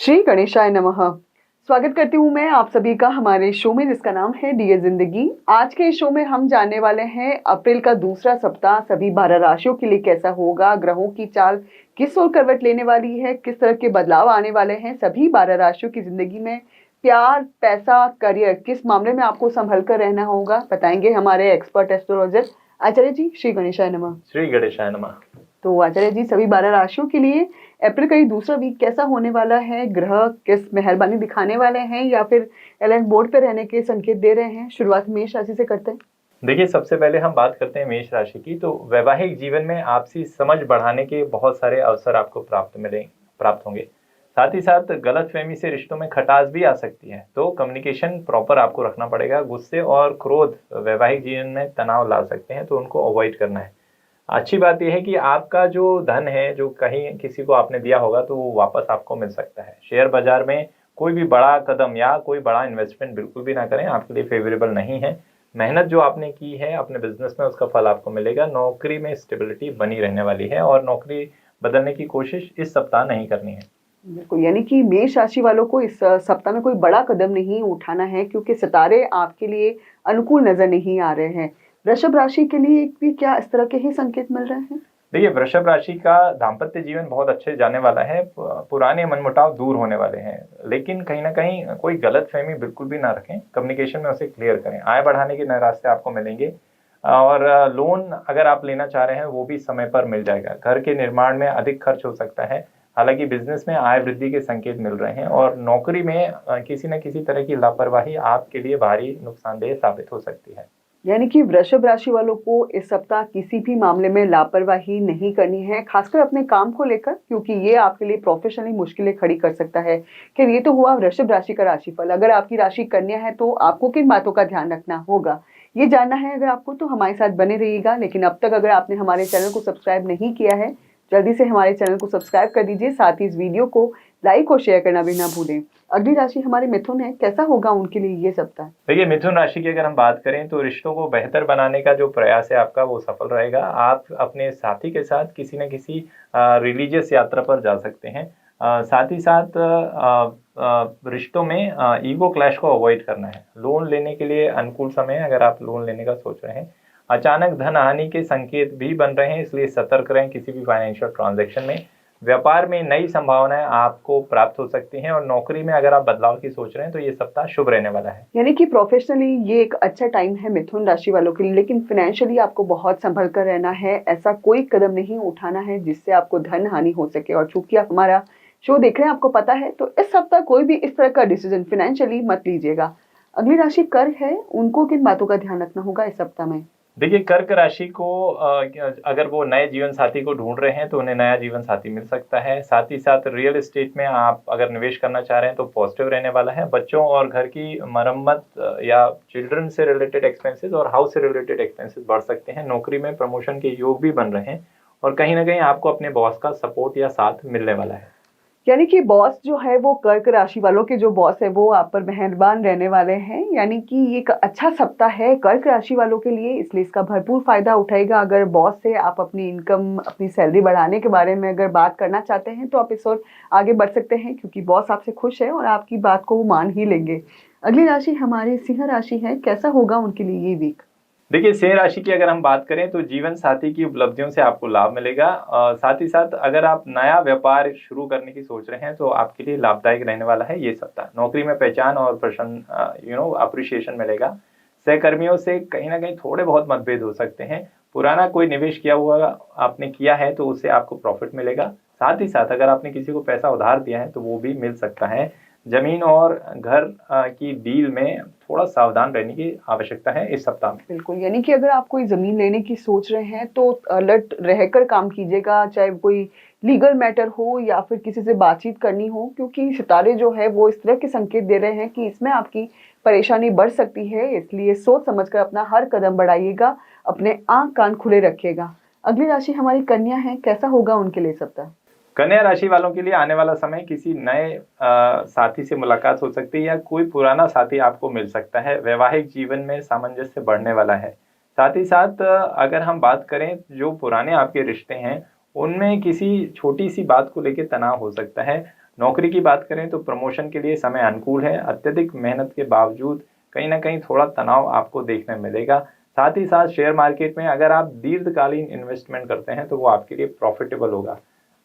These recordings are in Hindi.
श्री गणेशाय नमः। स्वागत करती हूँ मैं आप सभी का हमारे शो में जिसका नाम है डियर जिंदगी। आज के इस शो में हम जानने वाले हैं अप्रैल का दूसरा सप्ताह सभी 12 राशियों के लिए कैसा होगा, ग्रहों की चाल किस ओर करवट लेने वाली है, किस तरह के बदलाव आने वाले हैं सभी 12 राशियों की जिंदगी में। प्यार, पैसा, करियर किस मामले में आपको संभल कर रहना होगा बताएंगे हमारे एक्सपर्ट एस्ट्रोलॉजर आचार्य जी। श्री गणेशाय नमः। श्री गणेशाय नमः। तो आचार्य जी, सभी 12 राशियों के लिए अप्रैल का ये दूसरा वीक कैसा होने वाला है? ग्रह किस मेहरबानी दिखाने वाले हैं या फिर अलर्ट बोर्ड पे रहने के संकेत दे रहे हैं? शुरुआत मेष राशि से करते हैं। देखिए, सबसे पहले हम बात करते हैं मेष राशि की। तो वैवाहिक जीवन में आपसी समझ बढ़ाने के बहुत सारे अवसर आपको प्राप्त होंगे। साथ ही साथ गलतफहमी से रिश्तों में खटास भी आ सकती है, तो कम्युनिकेशन प्रॉपर आपको रखना पड़ेगा। गुस्से और क्रोध वैवाहिक जीवन में तनाव ला सकते हैं, तो उनको अवॉइड करना है। अच्छी बात यह है कि आपका जो धन है, जो कहीं किसी को आपने दिया होगा, तो वो वापस आपको मिल सकता है। शेयर बाजार में कोई भी बड़ा कदम या कोई बड़ा इन्वेस्टमेंट बिल्कुल भी ना करें, आपके लिए फेवरेबल नहीं है। मेहनत जो आपने की है अपने बिजनेस में, उसका फल आपको मिलेगा। नौकरी में स्टेबिलिटी बनी रहने वाली है और नौकरी बदलने की कोशिश इस सप्ताह नहीं करनी है। बिल्कुल, यानी कि मेष राशि वालों को इस सप्ताह में कोई बड़ा कदम नहीं उठाना है क्योंकि सितारे आपके लिए अनुकूल नजर नहीं आ रहे हैं। वृषभ राशि के लिए भी क्या इस तरह के ही संकेत मिल रहे हैं? देखिए, वृषभ राशि का दाम्पत्य जीवन बहुत अच्छे जाने वाला है। पुराने मनमुटाव दूर होने वाले हैं, लेकिन कहीं ना कहीं कोई गलतफहमी बिल्कुल भी ना रखें। कम्युनिकेशन में उसे क्लियर करें। आय बढ़ाने के नए रास्ते आपको मिलेंगे और लोन अगर आप लेना चाह रहे हैं वो भी समय पर मिल जाएगा। घर के निर्माण में अधिक खर्च हो सकता है। हालांकि बिजनेस में आय वृद्धि के संकेत मिल रहे हैं और नौकरी में किसी न किसी तरह की लापरवाही आपके लिए भारी नुकसानदेह साबित हो सकती है। यानी कि वृषभ राशि वालों को इस सप्ताह किसी भी मामले में लापरवाही नहीं करनी है, खासकर अपने काम को लेकर, क्योंकि ये आपके लिए प्रोफेशनली मुश्किलें खड़ी कर सकता है। कि ये तो हुआ वृषभ राशि का राशिफल। अगर आपकी राशि कन्या है तो आपको किन बातों का ध्यान रखना होगा ये जानना है अगर आपको, तो हमारे साथ बने रहिएगा। लेकिन अब तक अगर आपने हमारे चैनल को सब्सक्राइब नहीं किया है, जल्दी से हमारे चैनल को सब्सक्राइब कर दीजिए। साथ ही इस वीडियो को लाइक और शेयर करना भी ना भूलें। अगली राशि हमारे मिथुन है, कैसा होगा उनके लिए ये सप्ताह? देखिए, मिथुन राशि की अगर हम बात करें तो रिश्तों को बेहतर बनाने का जो प्रयास है आपका, वो सफल रहेगा। आप अपने साथी के साथ किसी न किसी रिलीजियस यात्रा पर जा सकते हैं। साथ ही साथ रिश्तों में ईगो क्लैश को अवॉइड करना है। लोन लेने के लिए अनुकूल समय है अगर आप लोन लेने का सोच रहे हैं। अचानक धन हानि के संकेत भी बन रहे हैं, इसलिए सतर्क रहें किसी भी फाइनेंशियल ट्रांजैक्शन में। व्यापार में नई संभावनाएं आपको प्राप्त हो सकती हैं और नौकरी में अगर आप बदलाव की सोच रहे हैं तो ये सप्ताह शुभ रहने वाला है। यानी कि प्रोफेशनली ये एक अच्छा टाइम है मिथुन राशि वालों के लिए, लेकिन फाइनेंशियली आपको बहुत संभल कर रहना है। ऐसा कोई कदम नहीं उठाना है जिससे आपको धन हानि हो सके। और चूंकि आप हमारा शो देख रहे हैं, आपको पता है, तो इस सप्ताह कोई भी इस तरह का डिसीजन फाइनेंशियली मत लीजिएगा। अगली राशि कर्क है, उनको किन बातों का ध्यान रखना होगा इस सप्ताह में? देखिए, कर्क राशि को अगर वो नए जीवन साथी को ढूंढ रहे हैं तो उन्हें नया जीवन साथी मिल सकता है। साथ ही साथ रियल एस्टेट में आप अगर निवेश करना चाह रहे हैं तो पॉजिटिव रहने वाला है। बच्चों और घर की मरम्मत या चिल्ड्रन से रिलेटेड एक्सपेंसेस और हाउस से रिलेटेड एक्सपेंसेस बढ़ सकते हैं। नौकरी में प्रमोशन के योग भी बन रहे हैं और कहीं ना कहीं आपको अपने बॉस का सपोर्ट या साथ मिलने वाला है। यानी कि बॉस जो है वो कर्क राशि वालों के जो बॉस है वो आप पर मेहरबान रहने वाले हैं। यानी कि ये एक अच्छा सप्ताह है कर्क राशि वालों के लिए, इसलिए इसका भरपूर फायदा उठाएगा। अगर बॉस से आप अपनी इनकम, अपनी सैलरी बढ़ाने के बारे में अगर बात करना चाहते हैं तो आप इस ओर आगे बढ़ सकते हैं, क्योंकि बॉस आपसे खुश है और आपकी बात को वो मान ही लेंगे। अगली राशि हमारी सिंह राशि है, कैसा होगा उनके लिए ये वीक? देखिए, सिंह राशि की अगर हम बात करें तो जीवन साथी की उपलब्धियों से आपको लाभ मिलेगा। साथ ही साथ अगर आप नया व्यापार शुरू करने की सोच रहे हैं तो आपके लिए लाभदायक रहने वाला है ये सप्ताह। नौकरी में पहचान और प्रशंसा अप्रिशिएशन मिलेगा। सहकर्मियों से कहीं ना कहीं थोड़े बहुत मतभेद हो सकते हैं। पुराना कोई निवेश किया हुआ आपने किया है तो उससे आपको प्रॉफिट मिलेगा। साथ ही साथ अगर आपने किसी को पैसा उधार दिया है तो वो भी मिल सकता है। जमीन और घर की डील में थोड़ा सावधान रहने की आवश्यकता है इस सप्ताह में। बिल्कुल, यानी कि अगर आप कोई ज़मीन लेने की सोच रहे हैं तो अलर्ट रहकर काम कीजिएगा, चाहे कोई लीगल मैटर हो या फिर किसी से बातचीत करनी हो, क्योंकि सितारे जो है वो इस तरह के संकेत दे रहे हैं कि इसमें आपकी परेशानी बढ़ सकती है। इसलिए सोच समझकर अपना हर कदम बढ़ाइएगा, अपने आँख कान खुले रखिएगा। अगली राशि हमारी कन्या है, कैसा होगा उनके लिए सप्ताह? कन्या राशि वालों के लिए आने वाला समय किसी नए साथी से मुलाकात हो सकती है या कोई पुराना साथी आपको मिल सकता है। वैवाहिक जीवन में सामंजस्य बढ़ने वाला है। साथ ही साथ अगर हम बात करें जो पुराने आपके रिश्ते हैं उनमें किसी छोटी सी बात को लेकर तनाव हो सकता है। नौकरी की बात करें तो प्रमोशन के लिए समय अनुकूल है। अत्यधिक मेहनत के बावजूद कहीं ना कहीं थोड़ा तनाव आपको देखने मिलेगा। साथ ही साथ शेयर मार्केट में अगर आप दीर्घकालीन इन्वेस्टमेंट करते हैं तो वो आपके लिए प्रॉफिटेबल होगा।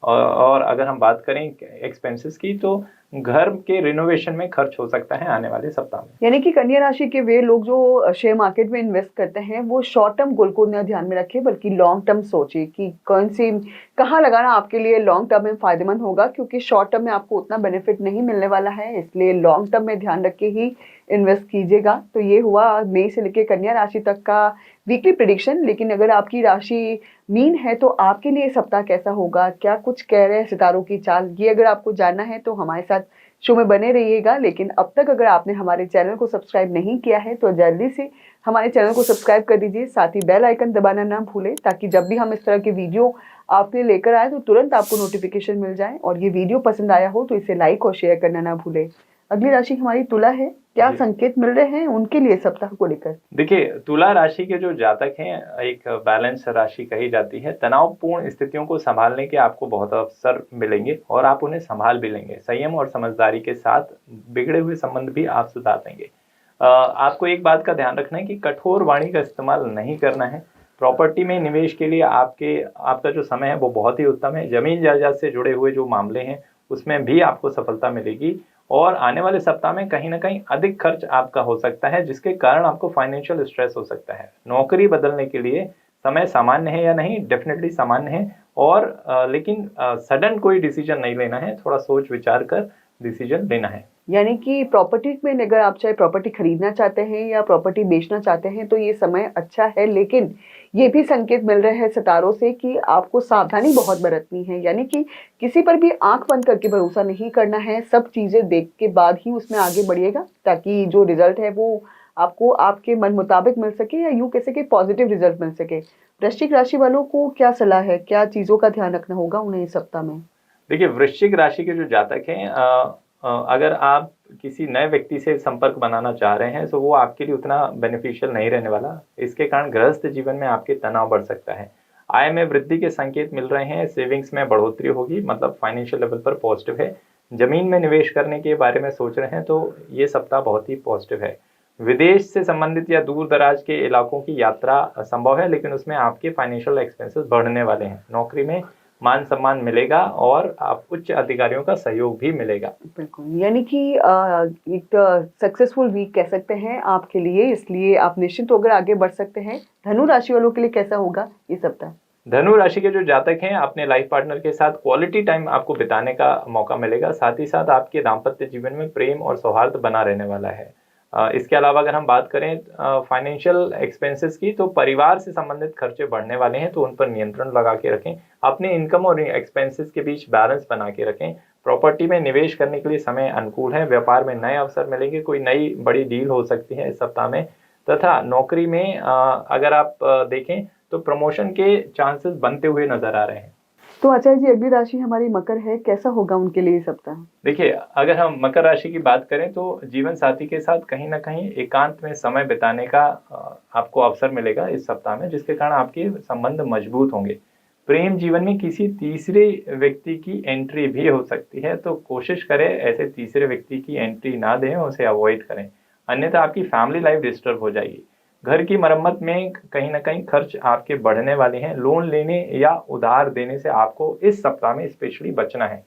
और अगर हम बात करें एक्सपेंसेस की तो घर के रिनोवेशन में खर्च हो सकता है आने वाले सप्ताह में। यानी कि कन्या राशि के वे लोग जो शेयर मार्केट में इन्वेस्ट करते हैं वो शॉर्ट टर्म गोल को न ध्यान में रखें बल्कि लॉन्ग टर्म सोचे कि कौन सी कहाँ लगाना आपके लिए लॉन्ग टर्म में फायदेमंद होगा, क्योंकि शॉर्ट टर्म में आपको उतना बेनिफिट नहीं मिलने वाला है, इसलिए लॉन्ग टर्म में ध्यान रख के ही इन्वेस्ट कीजिएगा। तो ये हुआ मई से लेकर कन्या राशि तक का वीकली प्रिडिक्शन। लेकिन अगर आपकी राशि मीन है तो आपके लिए सप्ताह कैसा होगा, क्या कुछ कह रहे हैं सितारों की चाल, ये अगर आपको जानना है तो हमारे साथ शो में बने रहिएगा। लेकिन अब तक अगर आपने हमारे चैनल को सब्सक्राइब नहीं किया है तो जल्दी से हमारे चैनल को सब्सक्राइब कर दीजिए, साथ ही बेल आइकन दबाना ना भूलें ताकि जब भी हम इस तरह के वीडियो आपके लेकर आए तो तुरंत आपको नोटिफिकेशन मिल जाए। और ये वीडियो पसंद आया हो तो इसे लाइक और शेयर करना ना भूलें। अगली राशि हमारी तुला है, क्या संकेत मिल रहे हैं उनके लिए सप्ताह को लेकर? देखिए, तुला राशि के जो जातक हैं एक बैलेंस राशि कही जाती है। तनावपूर्ण स्थितियों को संभालने के आपको बहुत अवसर मिलेंगे और आप उन्हें संभाल भी लेंगे। संयम और समझदारी के साथ बिगड़े हुए संबंध भी आप सुधार देंगे। आपको एक बात का ध्यान रखना है कि कठोर वाणी का इस्तेमाल नहीं करना है। प्रॉपर्टी में निवेश के लिए आपका जो समय है वो बहुत ही उत्तम है। जमीन जायदाद से जुड़े हुए जो मामले हैं उसमें भी आपको सफलता मिलेगी। और आने वाले सप्ताह में कहीं ना कहीं अधिक खर्च आपका हो सकता है जिसके कारण आपको फाइनेंशियल स्ट्रेस हो सकता है। नौकरी बदलने के लिए समय सामान्य है या नहीं, डेफिनेटली सामान्य है। और लेकिन सडन कोई डिसीजन नहीं लेना है, थोड़ा सोच विचार कर डिसीजन लेना है। यानी कि प्रॉपर्टी में अगर आप चाहे प्रॉपर्टी खरीदना चाहते हैं या प्रॉपर्टी बेचना चाहते हैं तो ये समय अच्छा है। लेकिन ये भी संकेत मिल रहे हैं सितारों से कि आपको सावधानी बहुत बरतनी है, यानी कि किसी पर भी आंख बंद करके भरोसा नहीं करना है। सब चीजें देख के बाद ही उसमें आगे बढ़िएगा ताकि जो रिजल्ट है वो आपको आपके मन मुताबिक मिल सके या यूं कैसे कि पॉजिटिव रिजल्ट मिल सके। वृश्चिक राशि वालों को क्या सलाह है, क्या चीजों का ध्यान रखना होगा उन्हें इस सप्ताह में? देखिए, वृश्चिक राशि के जो जातक हैं अगर आप किसी नए व्यक्ति से संपर्क बनाना चाह रहे हैं तो वो आपके लिए उतना बेनिफिशियल नहीं रहने वाला। इसके कारण गृहस्थ जीवन में आपके तनाव बढ़ सकता है। आय में वृद्धि के संकेत मिल रहे हैं। सेविंग्स में बढ़ोतरी होगी, मतलब फाइनेंशियल लेवल पर पॉजिटिव है। जमीन में निवेश करने के बारे में सोच रहे हैं तो ये सप्ताह बहुत ही पॉजिटिव है। विदेश से संबंधित या दूर दराज के इलाकों की यात्रा संभव है, लेकिन उसमें आपके फाइनेंशियल एक्सपेंसेस बढ़ने वाले हैं। नौकरी में मान सम्मान मिलेगा और आप उच्च अधिकारियों का सहयोग भी मिलेगा। बिल्कुल, यानी कि एक सक्सेसफुल वीक कह सकते हैं आपके लिए, इसलिए आप निश्चिंत होकर आगे बढ़ सकते हैं। धनु राशि वालों के लिए कैसा होगा ये सप्ताह? धनु राशि के जो जातक हैं अपने लाइफ पार्टनर के साथ क्वालिटी टाइम आपको बिताने का मौका मिलेगा। साथ ही साथ आपके दाम्पत्य जीवन में प्रेम और सौहार्द बना रहने वाला है। इसके अलावा अगर हम बात करें फाइनेंशियल एक्सपेंसेस की तो परिवार से संबंधित खर्चे बढ़ने वाले हैं तो उन पर नियंत्रण लगा के रखें। अपने इनकम और एक्सपेंसेस के बीच बैलेंस बना के रखें। प्रॉपर्टी में निवेश करने के लिए समय अनुकूल है। व्यापार में नए अवसर मिलेंगे, कोई नई बड़ी डील हो सकती है इस सप्ताह में। तथा नौकरी में अगर आप देखें तो प्रमोशन के चांसेस बनते हुए नजर आ रहे हैं। तो आचार्य जी, अगली राशि हमारी मकर है, कैसा होगा उनके लिए सप्ताह? देखिए, अगर हम मकर राशि की बात करें तो जीवन साथी के साथ कहीं ना कहीं एकांत में समय बिताने का आपको अवसर मिलेगा इस सप्ताह में, जिसके कारण आपके संबंध मजबूत होंगे। प्रेम जीवन में किसी तीसरे व्यक्ति की एंट्री भी हो सकती है, तो कोशिश करें ऐसे तीसरे व्यक्ति की एंट्री ना दें, उसे अवॉइड करें, अन्यथा आपकी फैमिली लाइफ डिस्टर्ब हो जाएगी। घर की मरम्मत में कहीं ना कहीं खर्च आपके बढ़ने वाले हैं। लोन लेने या उधार देने से आपको इस सप्ताह में स्पेशली बचना है।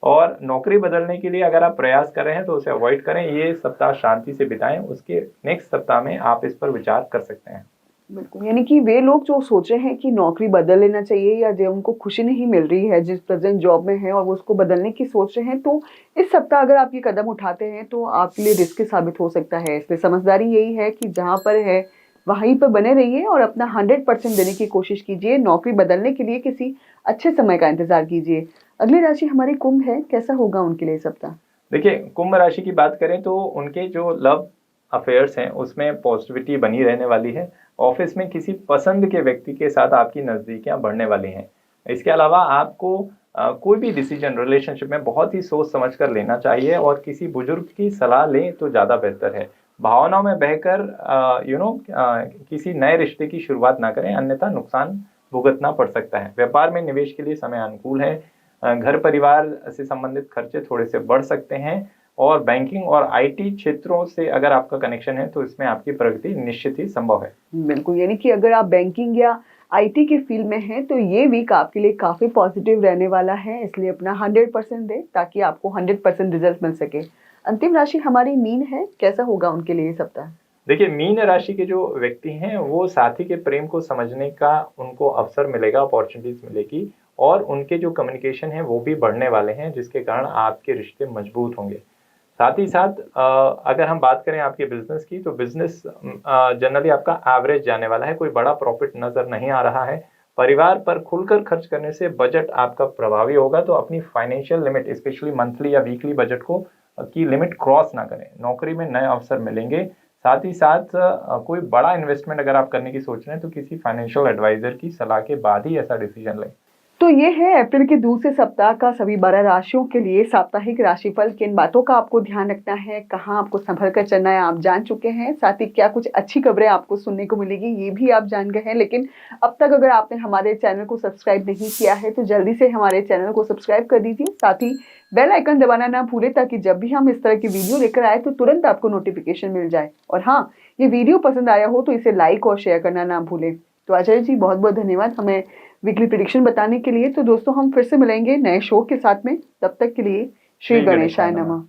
और नौकरी बदलने के लिए अगर आप प्रयास कर रहे हैं तो उसे अवॉइड करें। ये सप्ताह शांति से बिताएं, उसके नेक्स्ट सप्ताह में आप इस पर विचार कर सकते हैं। बिल्कुल, यानी कि वे लोग जो सोच रहे हैं कि नौकरी बदल लेना चाहिए या जो उनको खुशी नहीं मिल रही है जिस प्रेजेंट जॉब में है और वो उसको बदलने की सोच रहे हैं, तो इस सप्ताह अगर आप ये कदम उठाते हैं तो आपके लिए रिस्की साबित हो सकता है। इसलिए समझदारी यही है कि जहाँ पर है वहीं पर बने रहिए और अपना 100% देने की कोशिश कीजिए। नौकरी बदलने के लिए किसी अच्छे समय का इंतजार कीजिए। अगली राशि हमारी कुंभ है, कैसा होगा उनके लिए सप्ताह? देखिए, कुंभ राशि की बात करें तो उनके जो लव अफेयर्स हैं उसमें पॉजिटिविटी बनी रहने वाली है। ऑफिस में किसी पसंद के व्यक्ति के साथ आपकी नज़दीकियां बढ़ने वाली हैं। इसके अलावा आपको कोई भी डिसीजन रिलेशनशिप में बहुत ही सोच समझ कर लेना चाहिए और किसी बुजुर्ग की सलाह लें तो ज़्यादा बेहतर है। भावनाओं में बहकर किसी नए रिश्ते की शुरुआत ना करें, अन्यथा नुकसान भुगतना पड़ सकता है। व्यापार में निवेश के लिए समय अनुकूल है। घर परिवार से संबंधित खर्चे थोड़े से बढ़ सकते हैं, और बैंकिंग और आईटी क्षेत्रों से अगर आपका कनेक्शन है तो इसमें आपकी प्रगति निश्चित ही संभव है। बिल्कुल, यानी कि अगर आप बैंकिंग या आईटी के फील्ड में हैं तो ये वीक आपके लिए काफ़ी पॉजिटिव रहने वाला है, इसलिए अपना 100% दें ताकि आपको 100% रिजल्ट मिल सके। अंतिम राशि हमारी मीन है, कैसा होगा उनके लिए ये सप्ताह? देखिए, मीन राशि के जो व्यक्ति हैं वो साथी के प्रेम को समझने का उनको अवसर मिलेगा, अपॉर्चुनिटीज मिलेगी, और उनके जो कम्युनिकेशन है वो भी बढ़ने वाले हैं, जिसके कारण आपके रिश्ते मजबूत होंगे। साथ ही साथ अगर हम बात करें आपके बिजनेस की, तो बिजनेस जनरली आपका एवरेज जाने वाला है, कोई बड़ा प्रॉफिट नजर नहीं आ रहा है। परिवार पर खुलकर खर्च करने से बजट आपका प्रभावी होगा, तो अपनी फाइनेंशियल लिमिट, स्पेशली मंथली या वीकली बजट को की लिमिट क्रॉस ना करें। नौकरी में नए अवसर मिलेंगे। साथ ही साथ कोई बड़ा इन्वेस्टमेंट अगर आप करने की सोच रहे हैं तो किसी फाइनेंशियल एडवाइजर की सलाह के बाद ही ऐसा डिसीजन लें। तो ये है अप्रैल के दूसरे सप्ताह का सभी 12 राशियों के लिए साप्ताहिक राशिफल। किन बातों का आपको ध्यान रखना है, कहाँ आपको संभल कर चलना है, आप जान चुके हैं। साथ ही क्या कुछ अच्छी खबरें आपको सुनने को मिलेगी, ये भी आप जान गए हैं। लेकिन अब तक अगर आपने हमारे चैनल को सब्सक्राइब नहीं किया है तो जल्दी से हमारे चैनल को सब्सक्राइब कर दीजिए। साथ ही बेल आइकन दबाना ना भूलें ताकि जब भी हम इस तरह की वीडियो लेकर आए तो तुरंत आपको नोटिफिकेशन मिल जाए। और हाँ, ये वीडियो पसंद आया हो तो इसे लाइक और शेयर करना ना भूलें। तो आचार्य जी, बहुत बहुत धन्यवाद हमें वीकली प्रेडिक्शन बताने के लिए। तो दोस्तों, हम फिर से मिलेंगे नए शो के साथ में। तब तक के लिए श्री गणेशाय नमः।